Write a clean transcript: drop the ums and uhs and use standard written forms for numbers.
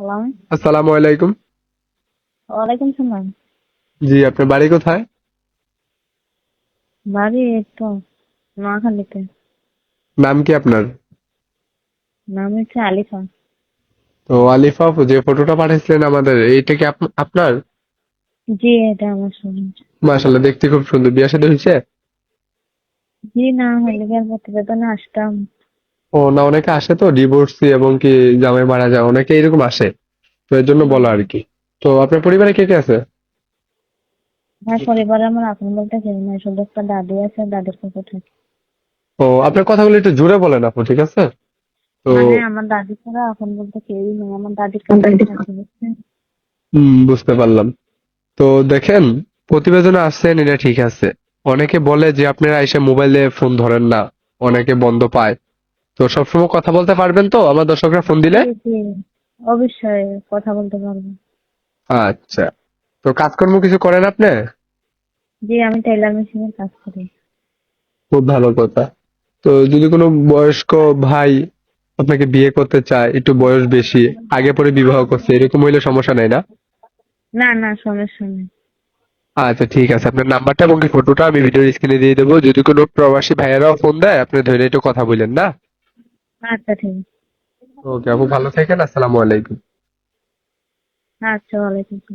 Hello, আসসালামু আলাইকুম। ওয়ালাইকুম সালাম। জি, আপনার বাড়ি কোথায়? বাড়ি এই তো নোয়াখালীতে। নাম কি আপনার? নাম হচ্ছে আলিফা। তো আলিফা আপু, যে ফটোটা পাঠিয়েছিলেন আমাদের, এইটা কি আপনার? জি, এটা আমার স্বামী। মাশাআল্লাহ, দেখতে খুব সুন্দর। বিয়ে শাদী হয়েছে? জি না, হলে গিয়ে প্রতিবেদনে আসতাম। ও না, অনেকে আসে তো ডিভোর্সি এবং কি জামাই মারা যায়, অনেকে এরকম আসে। তো এর জন্য বলা আর কি। তো আপনার পরিবারে কে কে আছে? আমার পরিবারে আমার আপন বলতে কেউ নাই, শুধু একটা দাদি আছে, দাদির কাছে থাকি। ও, আপনার কথাগুলো একটু জোরে বলেন আপু, ঠিক আছে? তো মানে আমার দাদি ছাড়া আপন বলতে কেউই নেই, আমার দাদির কাছেই থাকি, বুঝছেন? বুঝতে পারলাম। তো দেখেন, প্রতিবেদনে আসছেন এটা ঠিক আছে। অনেকে বলে যে আপনারা এসে মোবাইলে ফোন ধরেন না, অনেকে বন্ধ পায়। তো সবসময় কথা বলতে পারবেন তো আমার দর্শকরা ফোন জি দিলে? জি, অবশ্যই কথা বলতে পারবো। আচ্ছা। তো কাজকর্ম কিছু করেন আপনি? জি, আমি টেইলার মেশিনের কাজ করি। খুব ভালো কথা। তো যদি কোনো বয়স্ক ভাই আপনাকে বিয়ে করতে চায়, একটু বয়স বেশি, আগে পরে বিবাহ করছে, এরকম হইলে সমস্যা নাই না? না না, সমস্যা নেই। আচ্ছা, ঠিক আছে। আপনার নাম্বারটা এবং ফটোটা আমি ভিডিওর স্ক্রিনে দিয়ে দেবো। যদি কোনো প্রবাসী ভাইয়েরাও ফোন দেয়, আপনি ধরে একটু কথা বললেন না? আচ্ছা, ঠিক ওকে আপু, ভালো থাকেন। আসসালামু আলাইকুম। আছে। আচ্ছা, ওয়ালাইকুম আসসালাম।